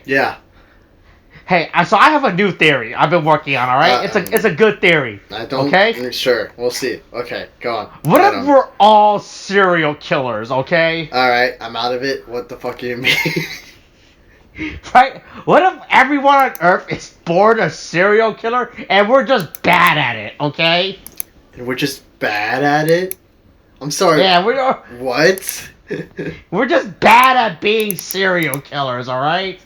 Yeah. Hey, so I have a new theory I've been working on, alright? It's a good theory. I don't... Okay? Sure, we'll see. Okay, go on. What if we're all serial killers, okay? Alright, I'm out of it. What the fuck do you mean? Right? What if everyone on Earth is born a serial killer and we're just bad at it, okay? And we're just bad at it? I'm sorry. Yeah, we are. What? We're just bad at being serial killers, alright?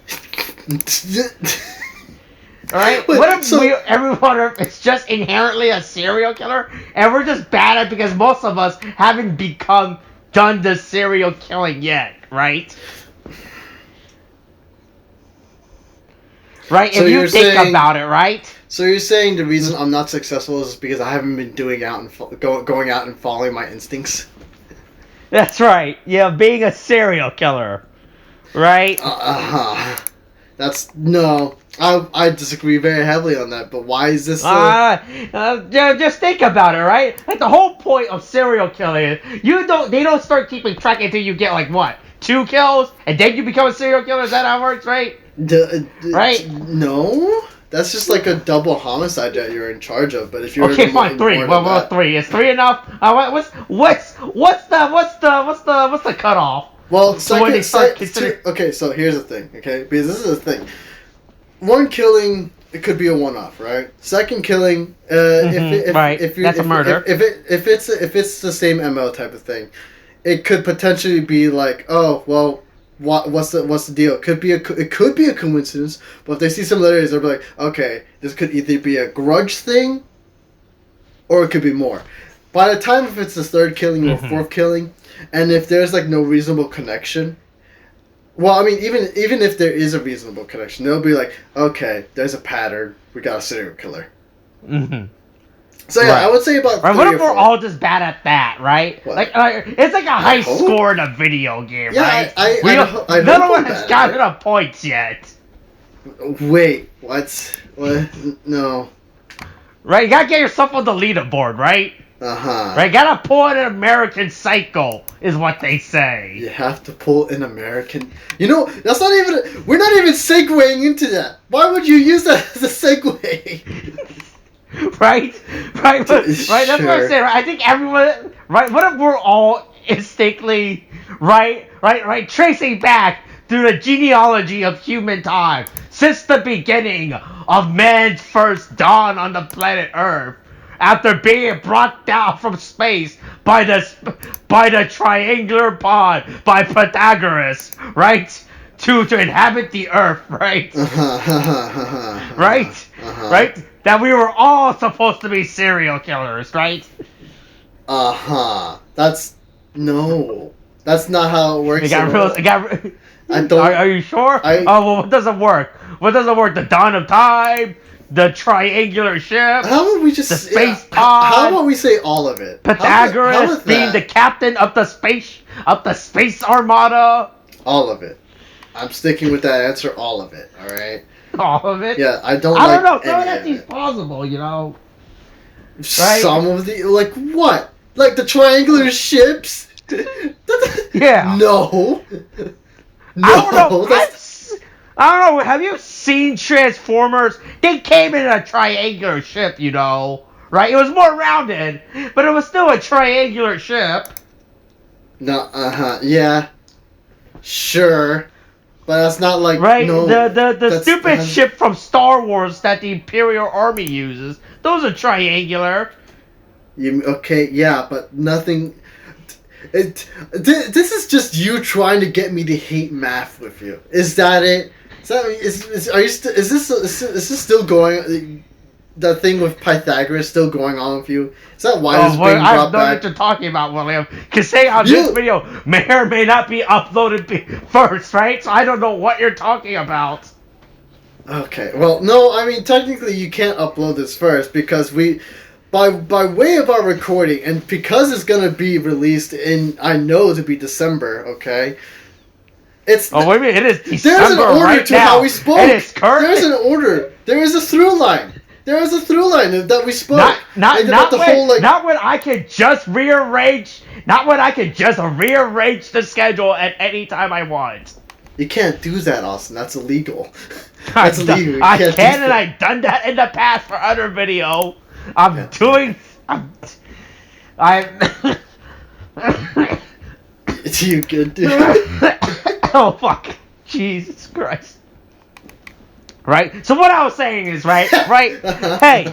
Alright? What if everyone on Earth is just inherently a serial killer and we're just bad at it because most of us haven't done the serial killing yet, right? Right? So if you think about it, right? So you're saying the reason I'm not successful is because I haven't been going out and following my instincts? That's right. Yeah, being a serial killer. Right? That's... No. I disagree very heavily on that, but why is this... just think about it, right? Like, the whole point of serial killing is they don't start keeping track until you get, like, what? 2 kills? And then you become a serial killer? Is that how it works, right? Right? No, that's just like a double homicide that you're in charge of. But if you're okay, fine, 3. Well, 3 is 3 enough? What's the cutoff? Well, so okay. So here's the thing, okay? Because this is the thing. 1 killing, it could be a one-off, right? 2nd killing, that's a murder. If it's the same MO type of thing, it could potentially be like, oh well. What's the deal? It could be a coincidence, but if they see some letters, they'll be like, okay, this could either be a grudge thing, or it could be more. By the time if it's the 3rd killing or 4th killing, and if there's like no reasonable connection, well, I mean, even if there is a reasonable connection, they'll be like, okay, there's a pattern. We got a serial killer. So yeah, I would say about 3 what if or we're 4. all just bad at that, right? Like it's like a high score in a video game, right? None of us has gotten enough points yet. Wait, what? No. Right, you gotta get yourself on the leaderboard, right? Right, gotta pull an American Psycho, is what they say. You have to pull an American... You know, that's not even... We're not even segueing into that. Why would you use that as a segue? Right? That's what I'm saying. Right? I think everyone, right? What if we're all instinctively, right, tracing back through the genealogy of human time since the beginning of man's first dawn on the planet Earth, after being brought down from space by the triangular pod by Pythagoras, right? To inhabit the Earth, right? Right? That we were all supposed to be serial killers, right? That's... No. That's not how it works. I don't... Are you sure? Well, what doesn't work? What doesn't work? The dawn of time? The triangular ship? How about we just... The space pod? How about we say all of it? Pythagoras being the captain of the space armada? All of it. I'm sticking with that answer, all of it, alright? All of it? Yeah, I don't know, some of that seems plausible, you know? Right? Some of the... Like, what? Like the triangular ships? Yeah. No. I don't know. I don't know. Have you seen Transformers? They came in a triangular ship, you know? Right? It was more rounded, but it was still a triangular ship. No, yeah. Sure. But that's not like... Right? No, the stupid ship from Star Wars that the Imperial Army uses. Those are triangular. Okay, yeah, but nothing... This is just you trying to get me to hate math with you. Is that it? Is this still going... The thing with Pythagoras still going on with you? Is that why this being brought back? I don't know what you're talking about, William. Because saying on this video may or may not be uploaded first, right? So I don't know what you're talking about. Okay, well, no, I mean, technically you can't upload this first because by way of our recording, and because it's going to be released in, I know, to be December, okay? Wait a minute, it is December. There's an order right to now. how we spoke. It is current. There's an order. There is a through line. There is a through line that we spoke. Not when I could just rearrange. Not when I could just rearrange the schedule at any time I want. You can't do that, Austin. That's illegal. That's illegal. You I can't can, do and that. I've done that in the past for other video. I'm doing. I'm. You good, dude? Oh fuck! Jesus Christ! Right. So what I was saying is right. Hey.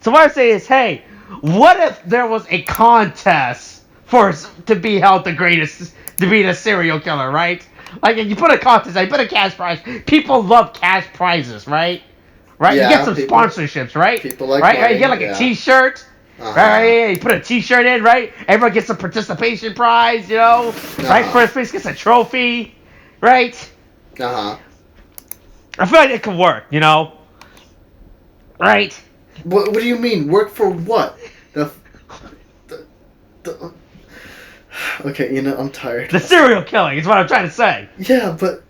So what I'm saying is, hey, what if there was a contest to be held to be the serial killer, right? Like if you put a contest, you put a cash prize. People love cash prizes, right? Right. You get some sponsorships, right? People like right. money, Right. You get like a T-shirt. Right, you put a T-shirt in, right? Everyone gets a participation prize, right? First place gets a trophy, right? I feel like it could work, right? What do you mean? Work for what? The okay, I'm tired. The serial killing is what I'm trying to say. Yeah, but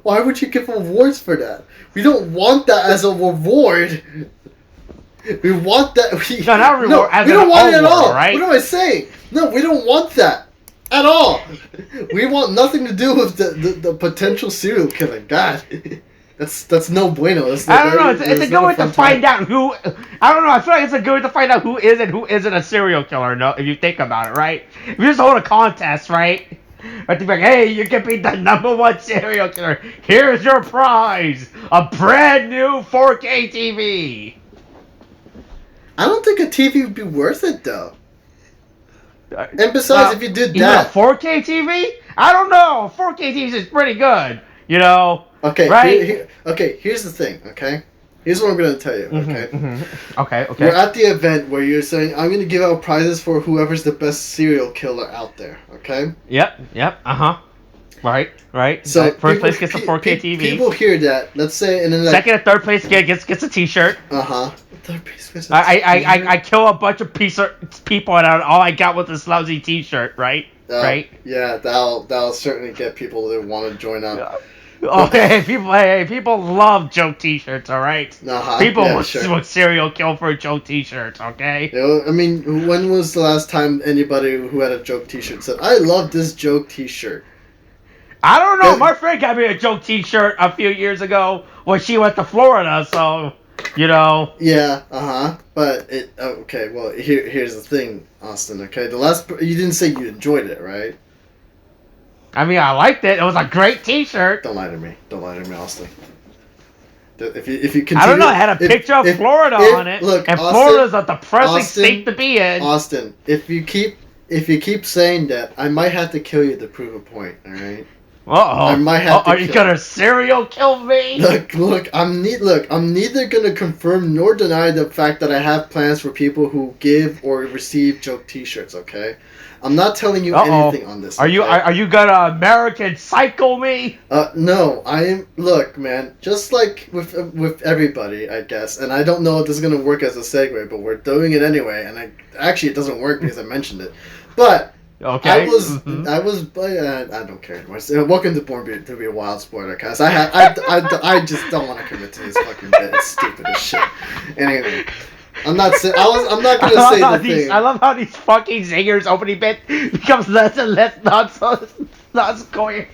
why would you give awards for that? We don't want that as a reward. We want that. We don't want it at all. Right? What am I saying? No, we don't want that at all. We want nothing to do with the potential serial killing. God, that's no bueno. I don't know. It's a good way to find out who. I don't know. I feel like it's a good way to find out who is and who isn't a serial killer. No, if you think about it, right? If you just hold a contest, right? Right to be like, hey, you can be the #1 serial killer. Here's your prize: a brand new 4K TV. I don't think a TV would be worth it though. And besides, if you did that, a 4K TV, I don't know. 4K TV is pretty good, Okay, right? Here's the thing. Okay, here's what I'm gonna tell you. Okay. Okay. We're at the event where you're saying I'm gonna give out prizes for whoever's the best serial killer out there. Okay. Yep. Right. So first place gets a 4K TV. People hear that. Let's say, and then second and third place gets a T-shirt. Third place gets I kill a bunch of people and all I got was this lousy T-shirt. Right. Right. Yeah, that'll certainly get people to want to join up. People love joke T-shirts. All right. People would serial kill for joke T-shirts. Okay. I mean, when was the last time anybody who had a joke T-shirt said, "I love this joke T-shirt"? I don't know. My friend got me a joke T-shirt a few years ago when she went to Florida. So, Yeah. But okay. Well, here's the thing, Austin. Okay, you didn't say you enjoyed it, right? I mean, I liked it. It was a great T-shirt. Don't lie to me, Austin. If you continue, I don't know. It had a picture of Florida on it. Look, and Austin, Florida's a depressing state to be in. Austin, if you keep saying that, I might have to kill you to prove a point. All right. I might have to. Are you gonna serial kill me? Look. I'm neither gonna confirm nor deny the fact that I have plans for people who give or receive joke T-shirts. Okay, I'm not telling you anything on this. Are you gonna American Psycho me? No. I am. Look, man. Just like with everybody, I guess. And I don't know if this is gonna work as a segue, but we're doing it anyway. And actually, it doesn't work because I mentioned it, but. Okay. I don't care anymore. Welcome to Born to be a Wild SPOILERCAST. I just don't want to commit to this fucking bit. It's stupid as shit. Anyway, I'm not gonna say the thing. I love how these fucking zingers opening bit becomes less and less not coherent.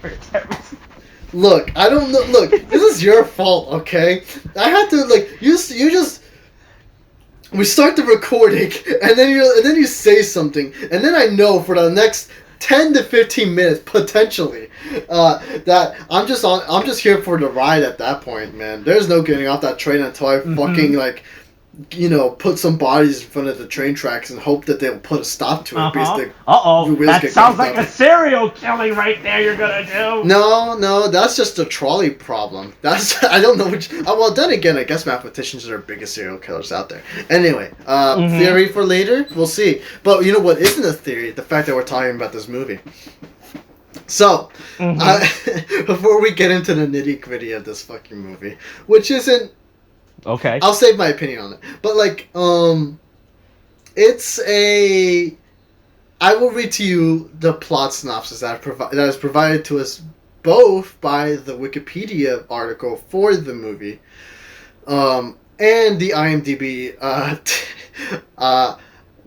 Look, I don't know. Look, this is your fault. Okay, I had to you just. We start the recording, and then you say something, and then I know for the next 10 to 15 minutes potentially that I'm just here for the ride at that point, man. There's no getting off that train until I fucking put some bodies in front of the train tracks and hope that they'll put a stop to it. That sounds like a serial killing right there you're gonna do. No, that's just a trolley problem. I don't know which. Well, then again, I guess mathematicians are the biggest serial killers out there. Anyway, theory for later, we'll see. But you know what isn't a theory? The fact that we're talking about this movie. So, before we get into the nitty-gritty of this fucking movie, which isn't. Okay. I'll save my opinion on it. But it's a. I will read to you the plot synopsis that is provided to us both by the Wikipedia article for the movie, and the IMDb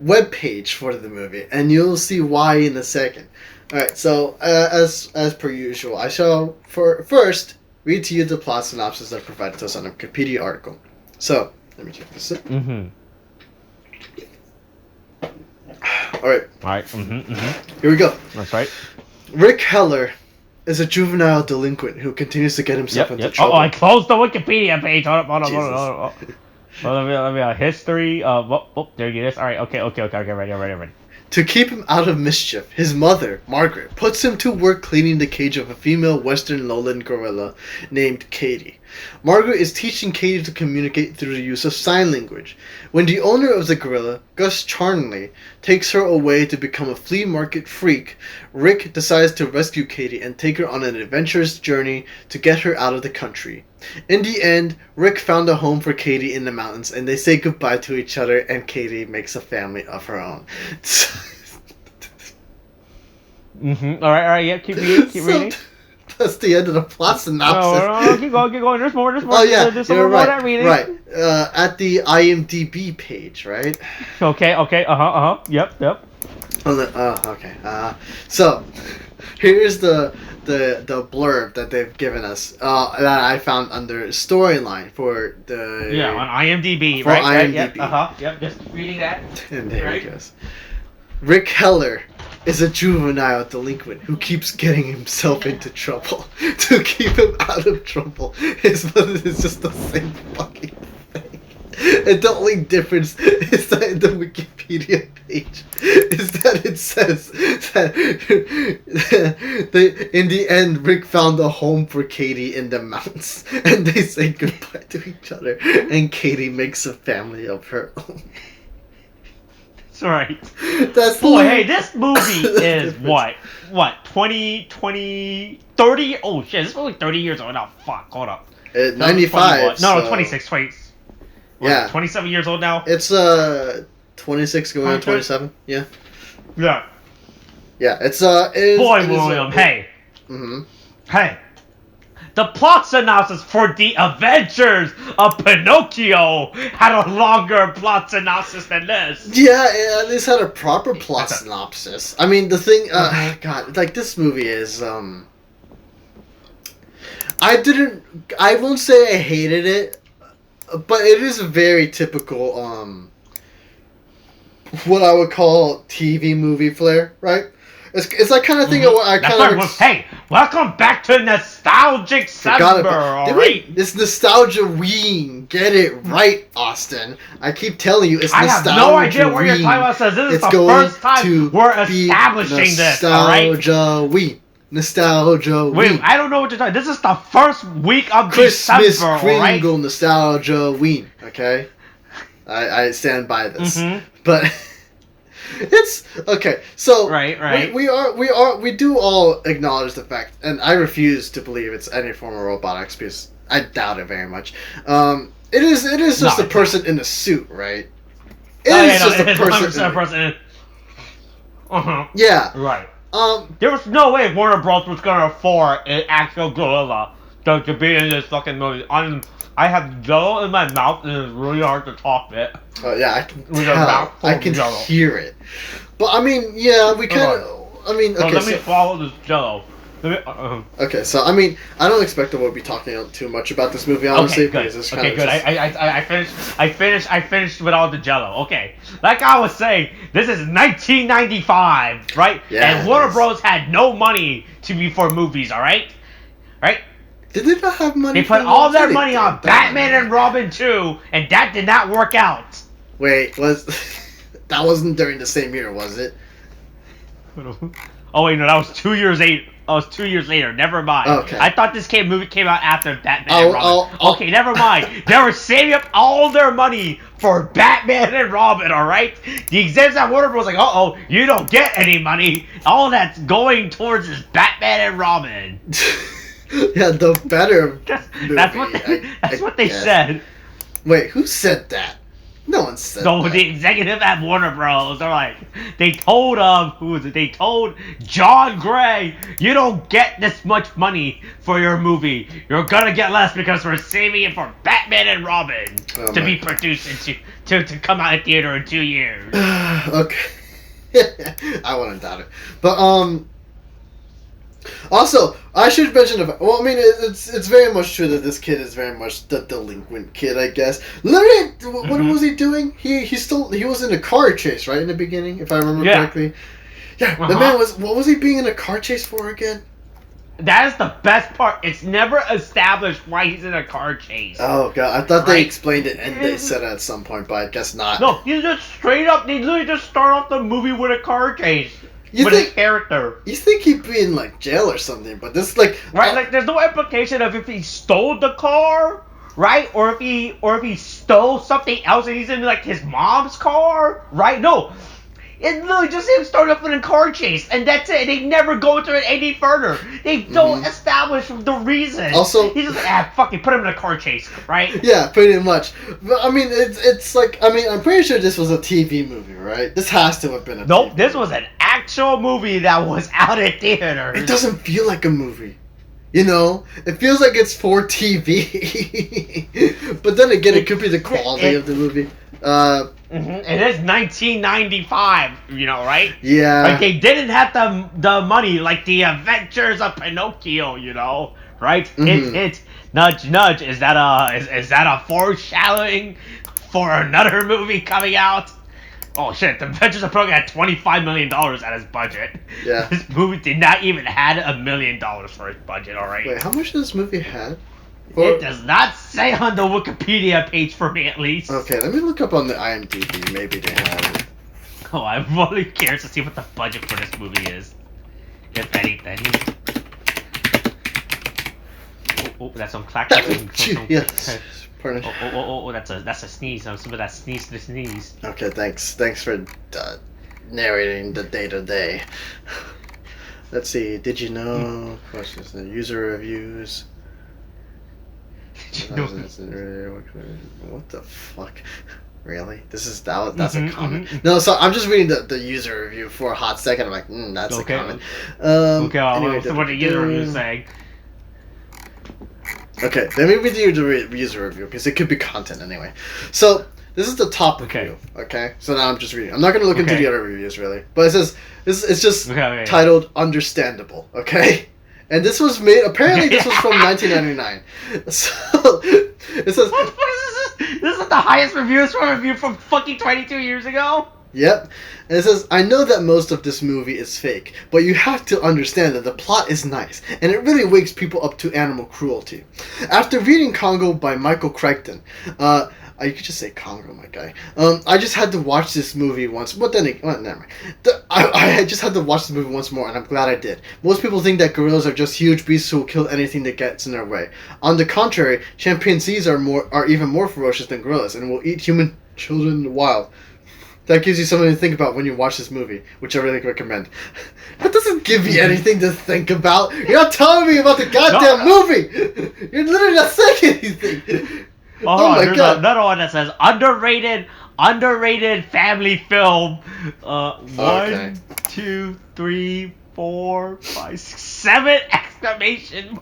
webpage for the movie, and you'll see why in a second. All right. So as per usual, I shall first read to you the plot synopsis that provided to us on a Wikipedia article. So let me check this out. Mm-hmm. All right. All right. Mm-hmm. Mm-hmm. Here we go. That's right. Rick Heller is a juvenile delinquent who continues to get himself into trouble. Oh, I closed the Wikipedia page. Hold on. Let me history. There it is. All right. Okay. Ready. To keep him out of mischief, his mother, Margaret, puts him to work cleaning the cage of a female western lowland gorilla named Katie. Margaret is teaching Katie to communicate through the use of sign language. When the owner of the gorilla, Gus Charnley, takes her away to become a flea market freak, Rick decides to rescue Katie and take her on an adventurous journey to get her out of the country. In the end, Rick found a home for Katie in the mountains, and they say goodbye to each other, and Katie makes a family of her own. Mm-hmm. All right. Yeah. Keep reading. That's the end of the plot synopsis. No, keep going. There's more. Oh yeah, you're right. Right. At the IMDb page, right? Okay. Yep. Okay. So here's the blurb that they've given us. That I found under storyline for the on IMDb. For right. IMDb. Yep. Just reading that. And there it goes. Rick Heller is a juvenile delinquent who keeps getting himself into trouble. To keep him out of trouble, his mother is just the same fucking thing. And the only difference is that in the Wikipedia page is that it says that in the end, Rick found a home for Katie in the mountains, and they say goodbye to each other, and Katie makes a family of her own. That's right. That's hey, this movie is what 20, 30? Oh shit, this movie 30 years old now. Fuck, hold up. 95. No, 26. Yeah. 27 years old now. It's 26 going on 27. Yeah. Yeah. Yeah. It's William. Hey. Mm-hmm. Hey. The plot synopsis for The Adventures of Pinocchio had a longer plot synopsis than this. Yeah, it at least had a proper plot synopsis. I mean, the thing, God, like this movie is, I won't say I hated it, but it is a very typical, what I would call TV movie flair, right? It's like kind of thing what I kind of... Hey, welcome back to Nostalgic December, alright? It's Nostalgia Ween. Get it right, Austin. I keep telling you, it's Nostalgia I have no idea what you're talking about. Says this is the first time we're establishing this, alright? Nostalgia Ween. Nostalgia Ween. Wait, I don't know what you're talking about. This is the first week of Christmas December, Kringle alright? Nostalgia Ween, okay? I stand by this. Mm-hmm. But... It's okay. So right. We do all acknowledge the fact, and I refuse to believe it's any form of robotics because I doubt it very much. It is just a person in a suit, right? It is just a person. Yeah. Right. There was no way Warner Bros. Was gonna afford an actual gorilla to be in this fucking movie. I have jello in my mouth and it's really hard to talk it. Oh yeah, I can tell. I can hear it. But I mean, yeah, we kind of. I mean, okay. Let me swallow this jello. Okay, so I mean, I don't expect that we'll be talking too much about this movie, honestly. Okay, good. I finished with all the jello. Okay, like I was saying, this is 1995, right? Yeah. And Warner Bros. Had no money to be for movies, all right? Right? Did they not have money? They put all their money on Batman and Robin 2, and that did not work out. Wait, that wasn't during the same year, was it? Oh wait, no, that was 2 years later. Never mind. Okay. I thought this movie came out after Batman and Robin. I'll, okay, never mind. They were saving up all their money for Batman and Robin. All right. The execs at Warner Bros. Like, you don't get any money. All that's going towards is Batman and Robin. Yeah, the better. That's what they said. Wait, who said that? No one said that. So the executive at Warner Bros. Are like, they told who was it? They told John Gray, you don't get this much money for your movie. You're gonna get less because we're saving it for Batman and Robin to be produced to come out in theater in 2 years. Okay. I wouldn't doubt it. But Also, I should mention well, I mean, it's very much true that this kid is very much the delinquent kid, I guess. Literally, what was he doing? He was in a car chase, right, in the beginning, if I remember correctly. Yeah, the man what was he being in a car chase for again? That is the best part. It's never established why he's in a car chase. Oh god, I thought they explained it and they said it at some point, but I guess not. No, you just straight up. They literally just start off the movie with a car chase with a character. You think he'd be in like jail or something, but this like like there's no implication of if he stole the car, right, or if he stole something else and he's in like his mom's car, right? No. It's literally just him starting off in a car chase, and that's it. They never go into it any further. They don't establish the reason. Also, he's just fuck it, put him in a car chase, right? Yeah, pretty much. But I mean, it's like I'm pretty sure this was a TV movie, right? This has to have been a. Nope, TV this was an actual movie that was out at theaters. It doesn't feel like a movie. You know, it feels like it's for TV. But then again, it could be the quality of the movie. It is 1995, you know, right? Yeah. Like they didn't have the money like the Adventures of Pinocchio, you know, right? It's nudge nudge. Is that a foreshadowing for another movie coming out? Oh shit! The Adventures of Pinocchio had $25 million at his budget. Yeah. This movie did not even had $1 million for its budget. All right. Wait, how much did this movie have? It does not say on the Wikipedia page for me, at least. Okay, let me look up on the IMDb. Maybe they have it. Oh, I'm really curious to see what the budget for this movie is, if anything. Oh, that's some clacking. Yes. Pardon. Oh, that's a sneeze. I'm assuming that sneeze to sneeze. Okay, thanks for narrating the day-to-day. Let's see. Did you know? Questions. The user reviews. What the fuck? Really? That's a comment? No, so I'm just reading the user review for a hot second. I'm like, that's a comment. Anyway, so what the user review is saying. Okay, let me read you the user review because it could be content anyway. So this is the top review. Okay, so now I'm just reading. I'm not going to look into the other reviews really, but it says it's just titled "Understandable." Okay. And this was made. Apparently, this was from 1999. So it says. What the fuck is this? This is the highest reviews from a review from fucking 22 years ago. Yep. And it says, I know that most of this movie is fake, but you have to understand that the plot is nice, and it really wakes people up to animal cruelty. After reading Congo by Michael Crichton, you could just say Congo, my guy. I just had to watch this movie once. But then, never mind. I just had to watch this movie once more, and I'm glad I did. Most people think that gorillas are just huge beasts who will kill anything that gets in their way. On the contrary, chimpanzees are even more ferocious than gorillas, and will eat human children in the wild. That gives you something to think about when you watch this movie, which I really recommend. That doesn't give me anything to think about. You're not telling me about the goddamn movie. You're literally not saying anything. Oh my god! Another one that says underrated family film. 1, 2, 3, 4, 5, 6, 7 exclamation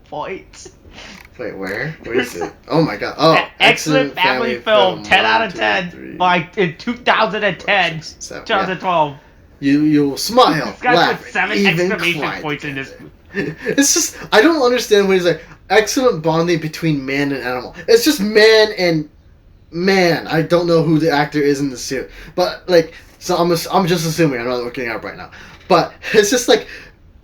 points. Wait, where? Where is it? Oh my god! Oh, excellent family film. 10 out of 10 in 2010, 2012. You'll smile, this guy laugh, put 7 even exclamation cry. points in this. It's just I don't understand when he's like excellent bonding between man and animal. It's just man and man. I don't know who the actor is in the suit, but like, so I'm just assuming. I'm not looking it up right now, but it's just like.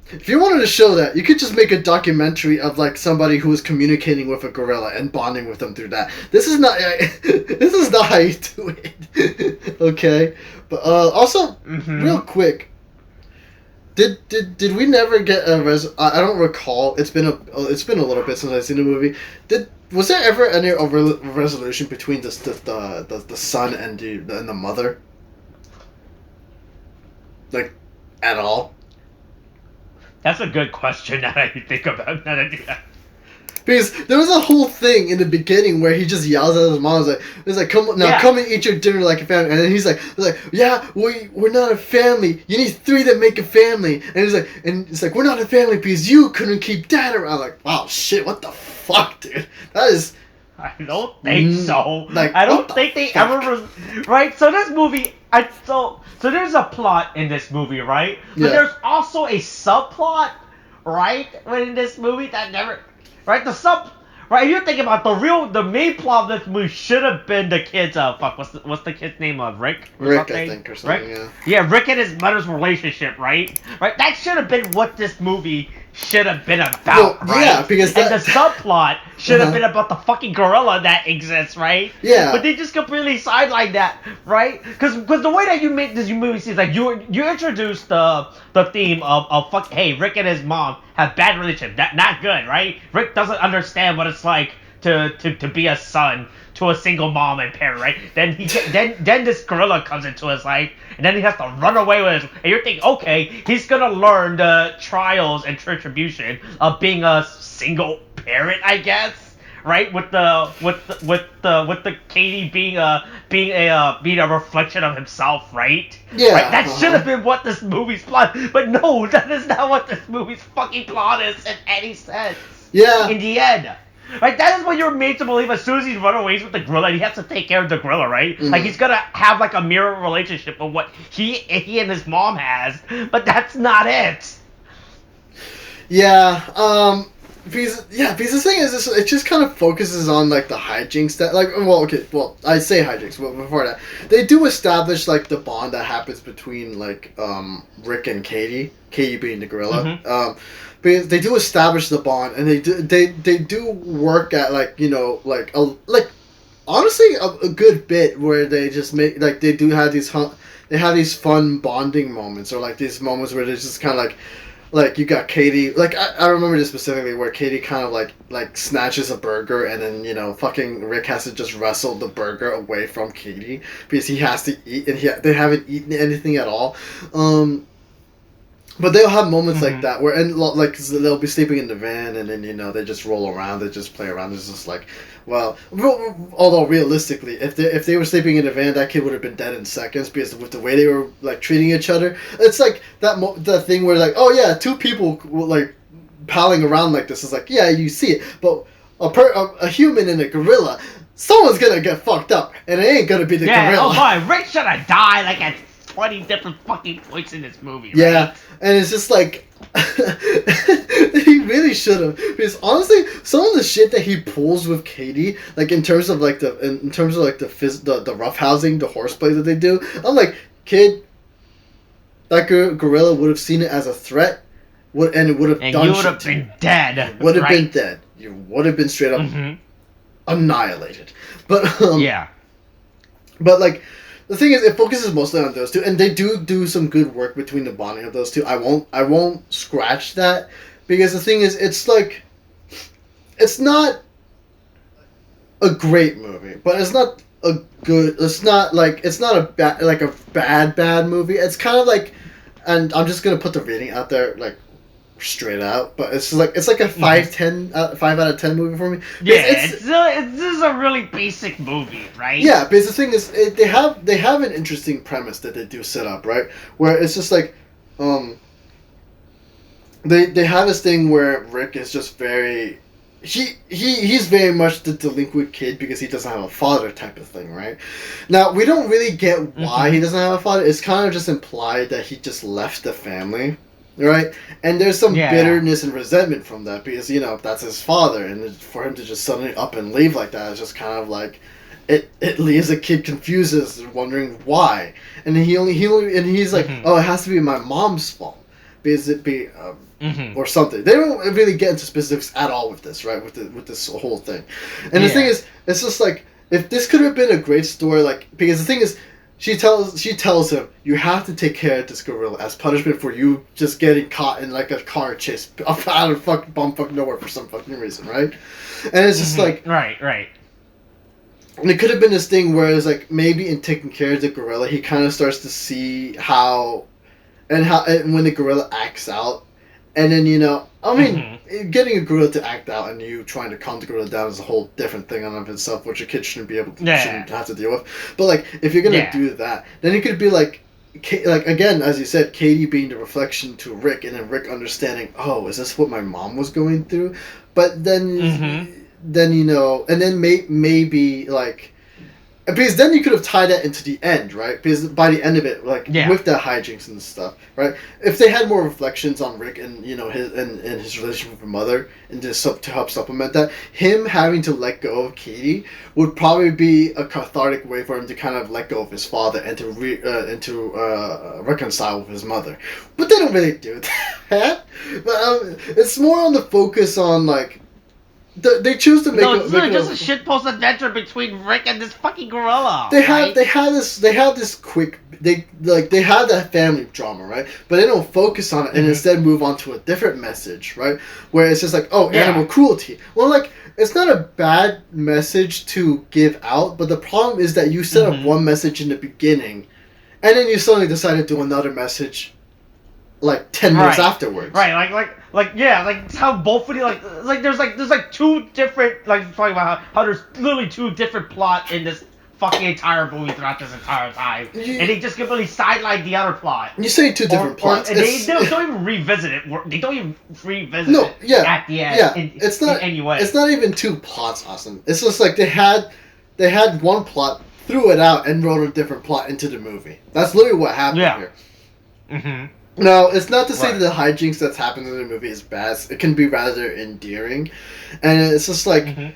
If you wanted to show that, you could just make a documentary of like somebody who is communicating with a gorilla and bonding with them through that. This is not how you do it. Okay, but also real quick, did we never get a I don't recall. It's been a little bit since I've seen the movie. Was there ever any resolution between the son and the mother? Like, at all? That's a good question now that you think about that. Because there was a whole thing in the beginning where he just yells at his mom. He's like, come and eat your dinner like a family. And then he's like, yeah, we're not a family. You need 3 to make a family. And it's like, we're not a family because you couldn't keep dad around. I'm like, wow, shit, what the fuck, dude? That is I don't think so. Like, I don't think they fuck? ever right. So this movie, so there's a plot in this movie, right? But Yeah. there's also a subplot, right? In this movie that never, right? Right? You think about the main plot of this movie should have been the kid's what's the kid's name of Rick? Or Rick, something? I think, or something. Rick? Yeah. Yeah, Rick and his mother's relationship, right? Right. That should have been what this movie should have been about, Well, right? yeah, because and the subplot should have Uh-huh. been about the fucking gorilla that exists, right? Yeah. But they just completely sidelined that, right? Because the way that you make this movie seems like you introduced the theme of hey, Rick and his mom have bad relationship, not good, right? Rick doesn't understand what it's like to be a son to a single mom and parent, right? Then then this gorilla comes into his life, and then he has to run away with his. And you're thinking, okay, he's gonna learn the trials and retribution of being a single parent, I guess, right? With the Katie being a reflection of himself, right? Yeah. Right? That should have been what this movie's plot, but no, that is not what this movie's fucking plot is in any sense. Yeah. In the end. Right, that is what you're made to believe as soon as he's run away with the gorilla, he has to take care of the gorilla, right? Mhm. Like, he's gonna have, like, a mirror relationship of what he and his mom has, but that's not it. Yeah, because the thing is, it just kind of focuses on like the hijinks that I say hijinks, but before that, they do establish like the bond that happens between like Rick and Katie being the gorilla. Mhm. Because they do establish the bond, and they do work at like honestly a good bit where they just make like they do have they have these fun bonding moments, or like these moments where they're just kind of like you got Katie, like I remember this specifically where Katie kind of like snatches a burger, and then fucking Rick has to just wrestle the burger away from Katie because he has to eat, and they haven't eaten anything at all. But they'll have moments like that where, and like, they'll be sleeping in the van, and then they just roll around, they just play around. It's just like, well, although realistically, if they were sleeping in the van, that kid would have been dead in seconds because with the way they were like treating each other. It's like that thing where like, oh yeah, two people like palling around like this is like, yeah, you see it, but a human and a gorilla, someone's gonna get fucked up, and it ain't gonna be the gorilla. Yeah, oh boy, Rick should have died like at 20 different fucking points in this movie, right? Yeah, and it's just like he really should have, because honestly, some of the shit that he pulls with Katie, like in terms of like the roughhousing, the horseplay that they do, I'm like, kid, that gorilla would have seen it as a threat, and it would have done you shit would have been dead. Would have been dead. You would have been straight up annihilated. But yeah. But like, the thing is, it focuses mostly on those two, and they do some good work between the bonding of those two. I won't scratch that, because the thing is, it's like, it's not a great movie, but it's not a good. It's not a bad movie. It's kind of like, and I'm just gonna put the rating out there like straight out, but it's like a 5 out of 10 movie for me. Yeah, it's just a really basic movie, right? Yeah, because the thing is, they have an interesting premise that they do set up, right? Where it's just like, they have this thing where Rick is just very, he's very much the delinquent kid because he doesn't have a father type of thing, right? Now we don't really get why he doesn't have a father. It's kind of just implied that he just left the family. Right, and there's some bitterness and resentment from that because that's his father, and for him to just suddenly up and leave like that is just kind of like, it leaves a kid confused, wondering why, and he's like, oh, it has to be my mom's fault because it be or something. They don't really get into specifics at all with this, right? With this whole thing, and the thing is, it's just like, if this could have been a great story, like, because the thing is, She tells him, you have to take care of this gorilla as punishment for you just getting caught in like a car chase out of bumfuck nowhere for some fucking reason, right? And it's just like, right. And it could have been this thing where it's like, maybe in taking care of the gorilla, he kind of starts to see how when the gorilla acts out, and then getting a gorilla to act out and you trying to calm the gorilla down is a whole different thing on of itself, which a kid shouldn't have to deal with. But like, if you're gonna do that, then it could be like again, as you said, Katie being the reflection to Rick, and then Rick understanding, oh, is this what my mom was going through? But then then and then maybe like. Because then you could have tied that into the end, right? Because by the end of it, like with the hijinks and stuff, right? If they had more reflections on Rick and his and his relationship with her mother, and to help supplement that, him having to let go of Katie would probably be a cathartic way for him to kind of let go of his father and to reconcile with his mother. But they don't really do that. But it's more on the focus on like. They choose to make it's literally just a shitpost adventure between Rick and this fucking gorilla. They have this quick they have that family drama, right? But they don't focus on it and instead move on to a different message, right? Where it's just like, animal cruelty. Well, like it's not a bad message to give out, but the problem is that you set up one message in the beginning, and then you suddenly decide to do another message like 10 minutes afterwards. Right, like how both of you like there's two different talking about how there's literally two different plots in this fucking entire movie throughout this entire time, and they just completely sideline the other plot. You say two different plots, and they don't even revisit it. They don't even revisit it at the end. Yeah, it's not in any way. It's not even two plots, Austin. It's just like they had one plot, threw it out, and wrote a different plot into the movie. That's literally what happened here. Mm-hmm. No, it's not to say that the hijinks that's happened in the movie is bad. It can be rather endearing, and it's just like, and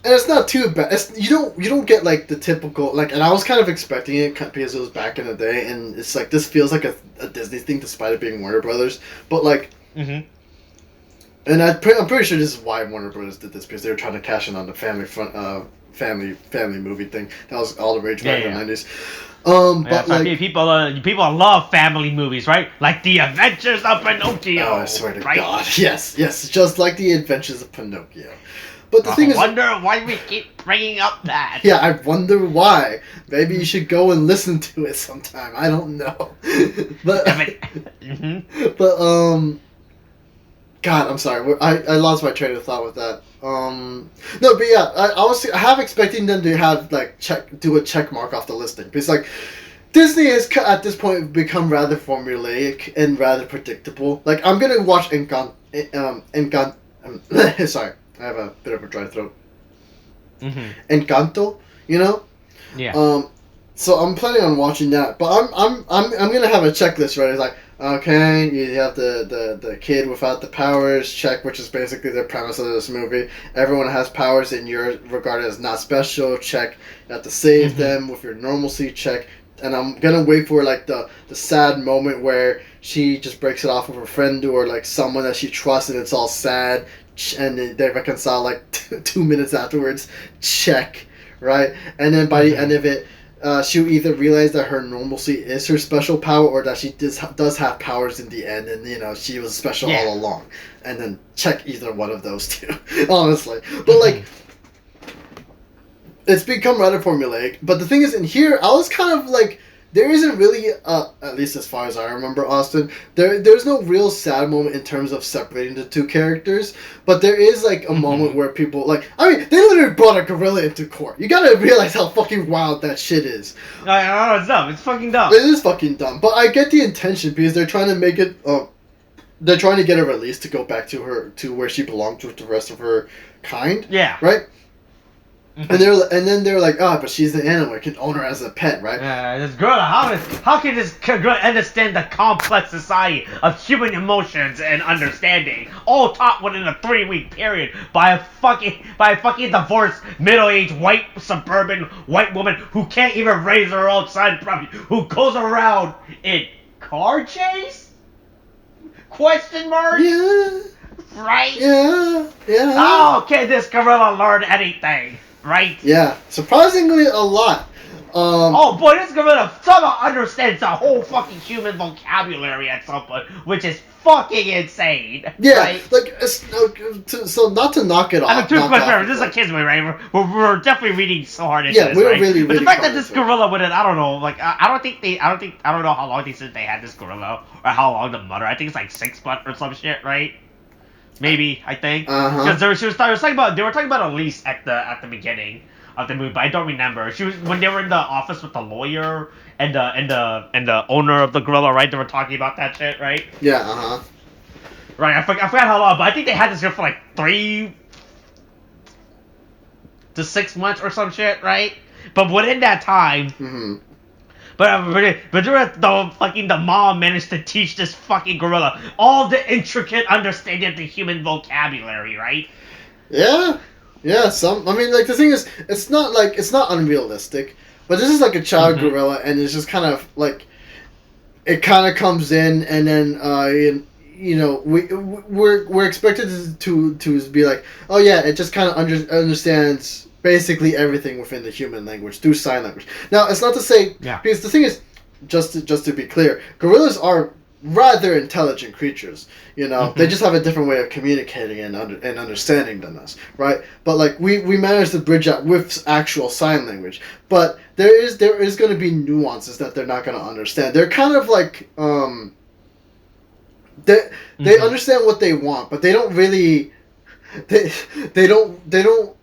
it's not too bad. You don't get like the typical like, and I was kind of expecting it because it was back in the day, and it's like this feels like a Disney thing despite it being Warner Brothers, but like, and I'm pretty sure this is why Warner Brothers did this, because they were trying to cash in on the family movie thing. That was all the rage back in the 90s. But like people love family movies, right? Like The Adventures of Pinocchio. Oh, I swear to God, yes, just like The Adventures of Pinocchio. But the thing is, I wonder why we keep bringing up that. Yeah, I wonder why. Maybe you should go and listen to it sometime. I don't know, but God, I'm sorry. I lost my train of thought with that. No, but yeah, I have expecting them to have do a check mark off the listing, because like Disney has at this point become rather formulaic and rather predictable. Like I'm gonna watch sorry, I have a bit of a dry throat. Encanto, Yeah. So I'm planning on watching that, but I'm gonna have a checklist, right? It's like, okay, you have the kid without the powers, check, which is basically the premise of this movie. Everyone has powers and you're regarded as not special, check. You have to save them with your normalcy, check. And I'm gonna wait for like the sad moment where she just breaks it off with her friend or like someone that she trusts, and it's all sad, and they reconcile like 2 minutes afterwards, check, right? And then by the end of it, she'll either realize that her normalcy is her special power, or that she does have powers in the end, and she was special all along, and then check either one of those two, honestly. But like, it's become rather formulaic. But the thing is, in here, I was kind of like, there isn't really, at least as far as I remember, Austin, there's no real sad moment in terms of separating the two characters, but there is, like, a moment where people, like, I mean, they literally brought a gorilla into court. You gotta realize how fucking wild that shit is. I know, it's dumb. It's fucking dumb. It is fucking dumb, but I get the intention, because they're trying to make it, they're trying to get her released to go back to where she belonged with the rest of her kind. Yeah. Right? And then they're like, but she's an animal. I can own her as a pet, right? This girl, how can this girl understand the complex society of human emotions and understanding, all taught within a 3-week period by a fucking divorced, middle-aged, white, suburban, white woman who can't even raise her own son properly, who goes around in car chase? Question mark? Yeah. Right? Yeah. How can this gorilla learn anything? Right? Yeah, surprisingly a lot. Oh boy, this gorilla somehow understands the whole fucking human vocabulary at some point, which is fucking insane. Yeah, right? like, so not to knock it off. I mean, this is a kids movie, right? We're definitely reading so hard into this, we're right? really, but really the fact that hard this gorilla would I don't know, like, I don't know how long they said they had this gorilla, or how long the mother, I think it's like 6 months or some shit, right? Maybe, I think. Because they were talking about a lease at the beginning of the movie, but I don't remember. She was when they were in the office with the lawyer and the owner of the gorilla, right? They were talking about that shit, right? Yeah, Right, I forgot how long, but I think they had this here for like to 6 months or some shit, right? But within that time, the mom managed to teach this fucking gorilla all the intricate understanding of the human vocabulary, right? Yeah. I mean, like, the thing is, it's not unrealistic, but this is like a child gorilla, and it's just kind of like, it kind of comes in, and then we're expected to be like, oh yeah, it just kind of understands basically everything within the human language through sign language. Now, it's not to say, because the thing is, just to be clear, gorillas are rather intelligent creatures. They just have a different way of communicating and understanding than us, right? But like we managed to bridge that with actual sign language. But there is going to be nuances that they're not going to understand. They're kind of like they understand what they want, but they don't really they don't.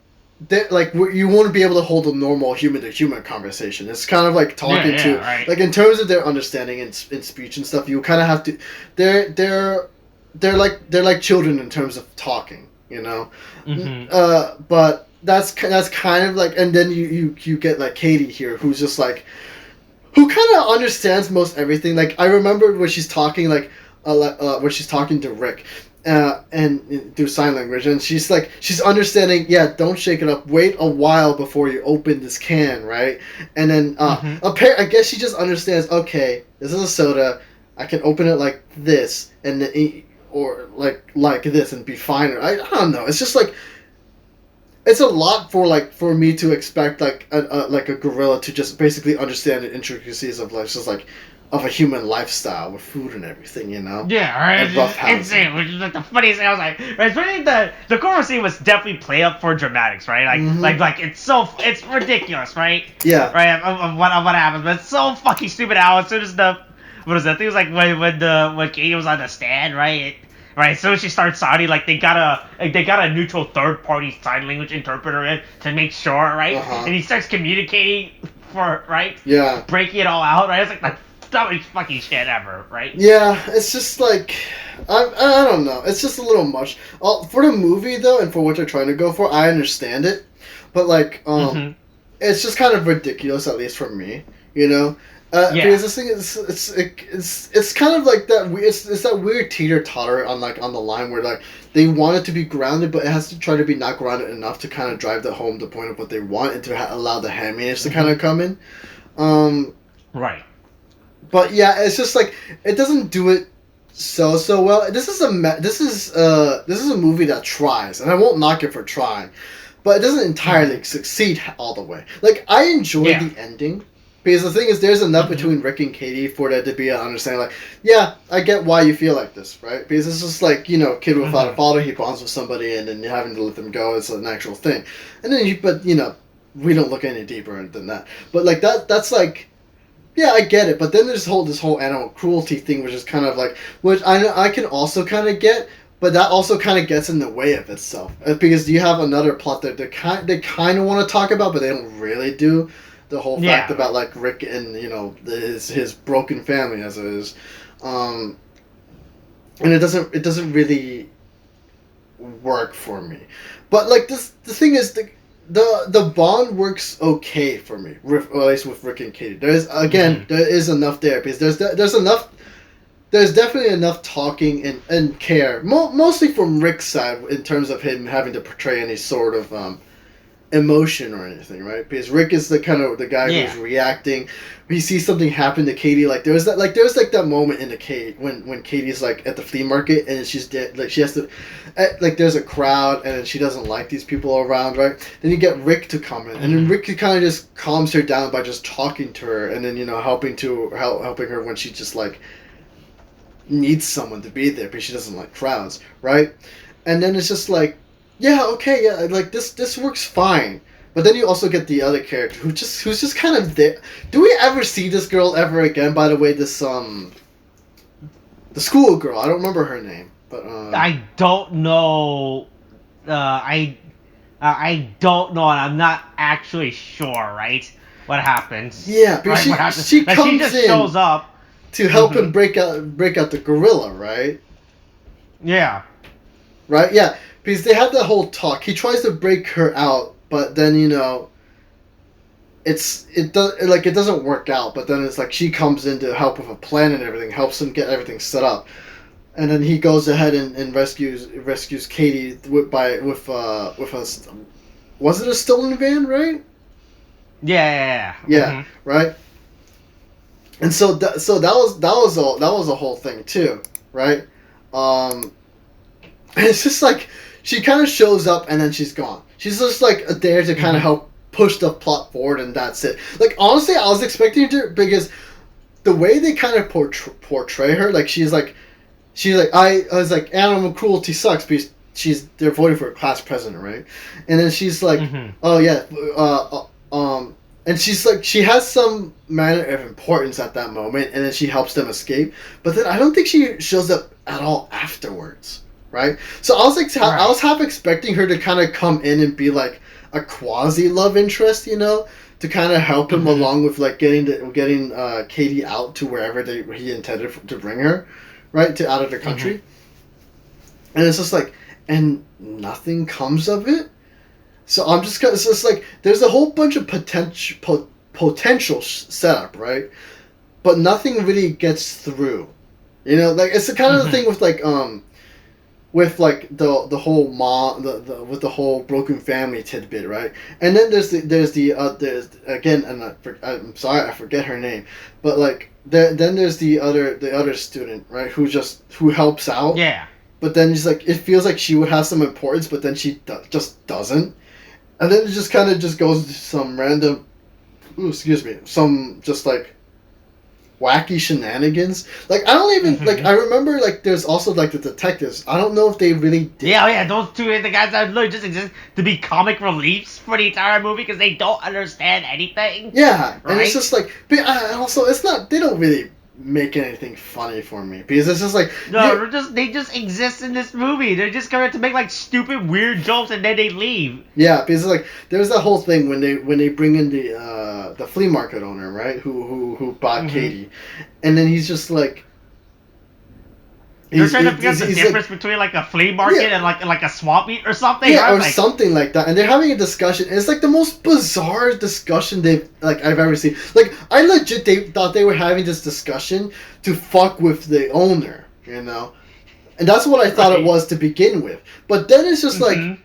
Like, you won't be able to hold a normal human-to-human conversation. It's kind of like talking right. like, in terms of their understanding in speech and stuff. You kind of have to. They're like children in terms of talking. But that's kind of like, and then you get like Katie here, who's just like, who kind of understands most everything. Like, I remember when she's talking when she's talking to Rick. And through sign language, and she's understanding. Yeah, don't shake it up. Wait a while before you open this can, right? And then I guess she just understands. Okay, this is a soda. I can open it like this, or like this, and be fine. I don't know. It's just like, it's a lot for me to expect like a gorilla to just basically understand the intricacies of life. Just like, of a human lifestyle with food and everything, Yeah, right. It's insane. Which is like the funniest thing. I was like, right, especially the gorilla scene was definitely play up for dramatics, right? Like it's ridiculous, right? Yeah. Right. Of what happens, but it's so fucking stupid. How as soon as what is that? I think it was like when Katie was on the stand, right? Right, so she starts sounding like they got a neutral third party sign language interpreter in to make sure, right? And he starts communicating breaking it all out, right? It's like the dumbest fucking shit ever, right? Yeah, it's just like, I don't know. It's just a little much. For the movie though, and for what they're trying to go for, I understand it, but like, it's just kind of ridiculous, at least for me, because this thing is, it's kind of like that. It's that weird teeter-totter on the line where like they want it to be grounded, but it has to try to be not grounded enough to kind of drive home the point of what they want, and to allow the hamminess to kind of come in. Right. But yeah, it's just like, it doesn't do it so well. This is a movie that tries, and I won't knock it for trying, but it doesn't entirely succeed all the way. Like, I enjoy the ending, because the thing is, there's enough between Rick and Katie for there to be an understanding. Like, yeah, I get why you feel like this, right? Because it's just like, kid without a father, he bonds with somebody, and then you're having to let them go. It's an actual thing, and then we don't look any deeper than that. But like that's like. Yeah, I get it, but then there's this whole animal cruelty thing, which is kind of like, which I can also kind of get, but that also kind of gets in the way of itself, because you have another plot that they kind of want to talk about, but they don't really do. The whole fact about like Rick and his broken family as it is, and it doesn't really work for me. But like the thing is the bond works okay for me, at least with Rick and Katie. There is enough there, because there's definitely enough talking and care, mostly from Rick's side, in terms of him having to portray any sort of emotion or anything, right? Because Rick is the guy who's reacting. He sees something happen to Katie. Like there's that moment in the Kate when Katie's like at the flea market, and she's dead. Like she has to, like there's a crowd, and she doesn't like these people around, right? Then you get Rick to come in, and then Rick kind of just calms her down by just talking to her, and then helping her when she just like needs someone to be there, because she doesn't like crowds, right? And then it's just like, yeah, okay, yeah, like this works fine. But then you also get the other character who's just kind of there. Do we ever see this girl ever again? By the way, this the school girl. I don't remember her name, but I don't know. I don't know, and I'm not actually sure. Right, what happens? Yeah, because she comes she just shows up to help him break out the gorilla, right? Yeah. Right. Yeah. Because they have that whole talk. He tries to break her out but then it doesn't work out. But then it's like she comes in to help with a plan and everything, helps him get everything set up, and then he goes ahead and rescues Katie with a was it a stolen van, right? Yeah. Yeah, right. And so that was a whole thing too, right? It's just like she kind of shows up and then she's gone. She's just like there to kind of help push the plot forward, and that's it. Like honestly, I was expecting her because the way they kind of portray her, like she's like I was like animal cruelty sucks because they're voting for a class president, right? And then she's like, oh yeah, and she's like, she has some manner of importance at that moment, and then she helps them escape. But then I don't think she shows up at all afterwards, right? So I was like, I was half expecting her to kind of come in and be like a quasi love interest, to kind of help him along with like getting Katie out to wherever he intended to bring her, right, to out of the country. And it's just like, and nothing comes of it. So I'm just it's just like there's a whole bunch of potential setup, right? But nothing really gets through. Like it's the kind of thing with like the whole mom with the whole broken family tidbit, right? And then there's again, and I'm sorry I forget her name, but like then there's the other student, right, who helps out. Yeah. But then it's like it feels like she would have some importance, but then she just doesn't. And then it just kind of goes to some random, some just like wacky shenanigans. Like I don't even like. I remember like there's also like the detectives. I don't know if they really did. Yeah. Those two are the guys that literally just exist to be comic reliefs for the entire movie because they don't understand anything. Yeah, right? And it's just like, but also it's not. They don't really make anything funny for me because it's just like they just exist in this movie. They're just going to make like stupid weird jokes and then they leave. Yeah, because like there's that whole thing when they bring in the flea market owner, right, who bought Katie, and then he's just like they're trying to figure out the difference between like a flea market and like a swap meet or something. Yeah, right? or something like that. And they're having a discussion. And it's like the most bizarre discussion I've ever seen. Like I legit thought they were having this discussion to fuck with the owner, and that's what I thought it was to begin with. But then it's just like.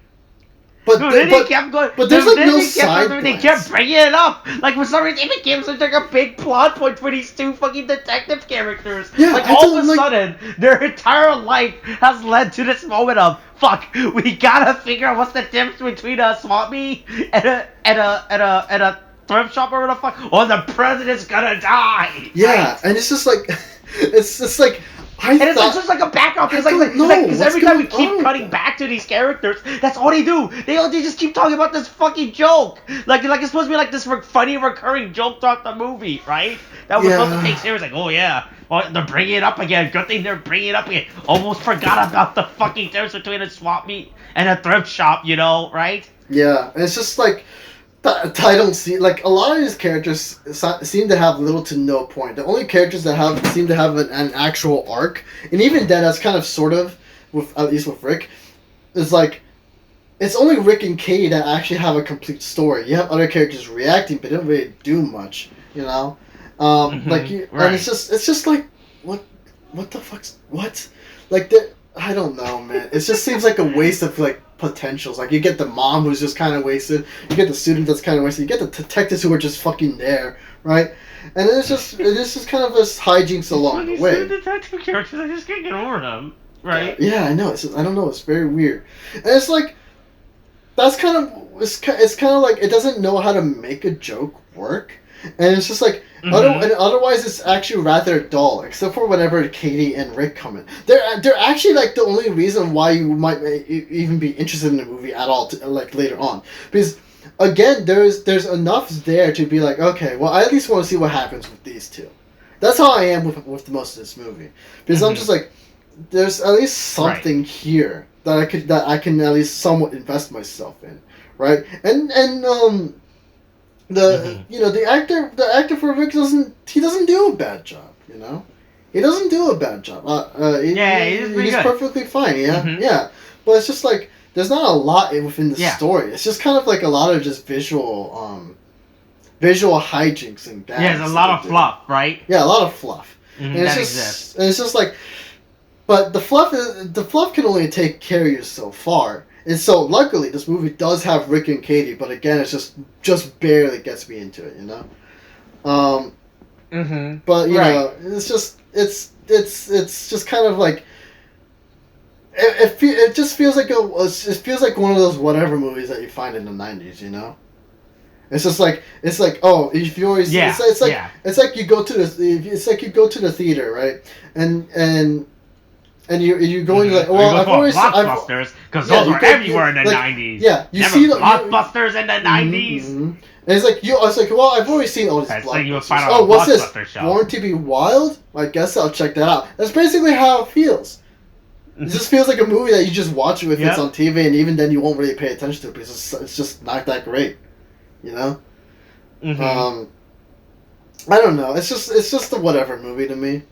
But they kept going. But there's like no side plans. They kept bringing it up. Like for some reason, it became such like a big plot point for these two fucking detective characters. Yeah, like all of a sudden, their entire life has led to this moment of fuck. We gotta figure out what's the difference between a swap meet and a thrift shop or whatever the fuck. Or the president's gonna die. Yeah, right? and it's just like it's just like. It's just like a background. Because every time we keep cutting back to these characters, that's all they do. They just keep talking about this fucking joke. Like it's supposed to be like this funny recurring joke throughout the movie, right? That was supposed to take serious. Like, oh yeah, well, they're bringing it up again. Good thing they're bringing it up again. Almost forgot about the fucking difference between a swap meet and a thrift shop, right? Yeah, and it's just like. I don't see like a lot of these characters seem to have little to no point. The only characters that seem to have an actual arc, and even then, that's kind of sort of at least with Rick, is like it's only Rick and Katie that actually have a complete story. You have other characters reacting, but they don't really do much. And it's just like what the fuck's what like I don't know, man. It just seems like a waste of like potentials. Like you get the mom who's just kind of wasted. You get the student that's kind of wasted. You get the detectives who are just fucking there, right? And it's just kind of this hijinks along the way. The detective characters, I just can't get over them, right? Yeah, I know. I don't know. It's very weird, and it's like that's kind of it's kind of like it doesn't know how to make a joke work, and it's just like. Otherwise, it's actually rather dull, except for whenever Katie and Rick come in. They're actually like the only reason why you might even be interested in the movie at all, like later on, because again, there's enough there to be like, okay, well, I at least want to see what happens with these two. That's how I am with most of this movie, because I'm just like, there's at least something here that I can at least somewhat invest myself in, right? And the actor for Rick doesn't do a bad job, he doesn't do a bad job. He's pretty good. Perfectly fine, yeah. But it's just like there's not a lot within the story. It's just kind of like a lot of just visual hijinks and gags. Yeah, there's a lot of fluff, right? Yeah, a lot of fluff. Mm-hmm, and it's just like, but the fluff can only take care of you so far. And so luckily this movie does have Rick and Katie, but again it's just barely gets me into it, you know. But you know, it's just kind of like it just feels like it feels like one of those whatever movies that you find in the 90s, you know. It's just like oh, if you always it's like you go to the theater, right? And you're going like, well, I've always blockbusters because those were everywhere in the 90s. Yeah, you see blockbusters in the 90s. And it's like I was like, well, I've already seen all these blockbusters. Like oh, what's this? Born to Be Wild? I guess I'll check that out. That's basically how it feels. It just feels like a movie that you just watch if it's on TV, and even then you won't really pay attention to it because it's just not that great, you know. I don't know. It's just a whatever movie to me.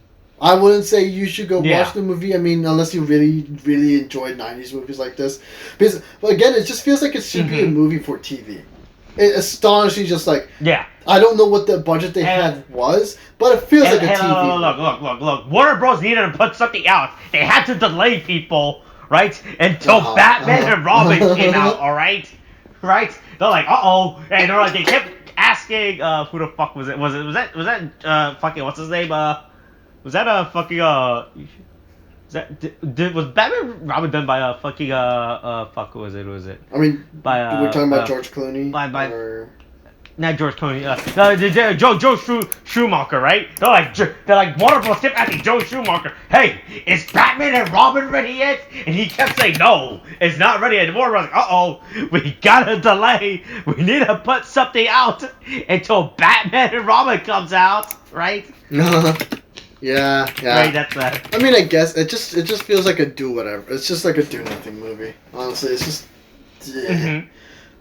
I wouldn't say you should go watch the movie. I mean, unless you really, really enjoy 90s movies like this. Because, but again, it just feels like it should be a movie for TV. It astonishingly just like... Yeah. I don't know what the budget they had was, but it feels like a TV. Look. Warner Bros. Needed to put something out. They had to delay people, right? Until Batman and Robin came out, alright? Right? They're like, uh-oh. And they're like, they kept asking, who the fuck was it? Was that fucking, what's his name? Was that a fucking was Batman and Robin done by a fucking fuck, who was it? I mean, by we're talking about George Clooney. Not George Clooney. Joe Schumacher, right? They're like Warner Bros. Kept asking Joe Schumacher, "Hey, is Batman and Robin ready yet?" And he kept saying, "No, it's not ready." And Warner Bros. Like, "Uh-oh, we gotta delay. We need to put something out until Batman and Robin comes out, right?" Yeah. Right, that's that. I mean, I guess it just feels like a do whatever. It's just like a do nothing movie. Honestly, it's just. Yeah.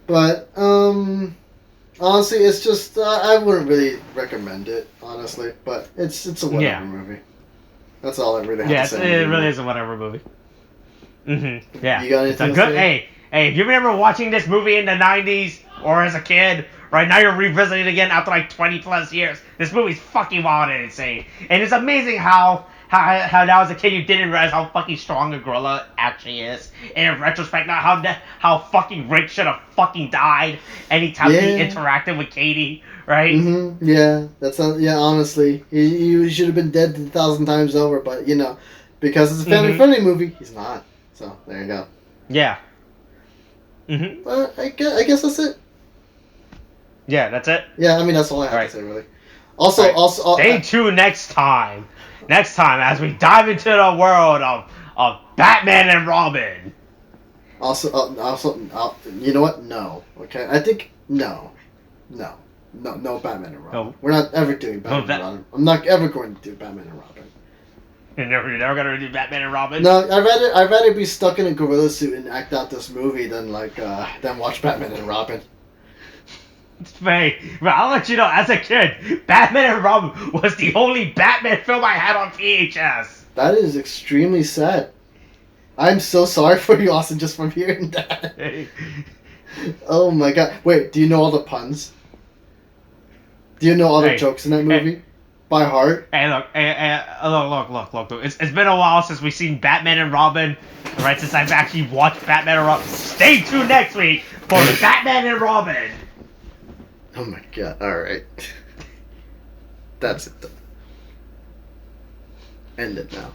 But honestly, it's just I wouldn't really recommend it. Honestly, but it's a whatever movie. That's all I really have to say. Yeah, it really is a whatever movie. Yeah. You got anything to say? Hey, if you remember watching this movie in the 90s or as a kid, right now you're revisiting it again after like 20 plus years. This movie's fucking wild and insane. And it's amazing how now as a kid you didn't realize how fucking strong a gorilla actually is. And in retrospect, now how fucking Rick should have fucking died anytime he interacted with Katie, right? Yeah, honestly. He should have been dead 1,000 times over, but you know, because it's a family-friendly movie, he's not. So, there you go. Yeah. But I guess that's it. Yeah, that's it. Yeah, I mean that's all I have to say really. Also, stay tuned next time. Next time, as we dive into the world of Batman and Robin. Also, you know what? No. Okay, I think no, Batman and Robin. No. We're not ever doing Batman and Robin. I'm not ever going to do Batman and Robin. You're never gonna do Batman and Robin? No, I'd rather be stuck in a gorilla suit and act out this movie than watch Batman and Robin. Faye, but I'll let you know, as a kid, Batman and Robin was the only Batman film I had on VHS. That is extremely sad. I'm so sorry for you, Austin, just from hearing that. Oh my god. Wait, do you know all the puns? Do you know all the jokes in that movie? By heart? Hey, look. It's been a while since we've seen Batman and Robin. Right, since I've actually watched Batman and Robin. Stay tuned next week for Batman and Robin. Oh my god, alright. That's it. End it now.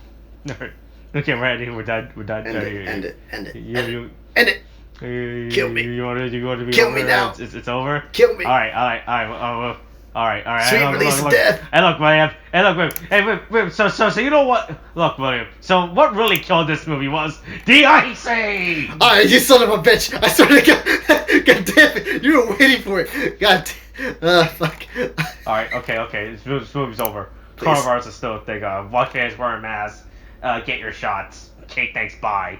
Alright. Okay, we're done. End it. End it. Kill me. You want to be Kill over? Me now. It's over? Kill me. Alright. Sweet release of death. Hey, look, William. Wait. So you know what? Look, William. So what really killed this movie was the icing. Alright, you son of a bitch! I swear to God. God damn it! You were waiting for it. God. Fuck. Alright. Okay. This movie's over. Coronavirus is still a thing. Wash hands, wear a mask. Get your shots. Okay, thanks. Bye.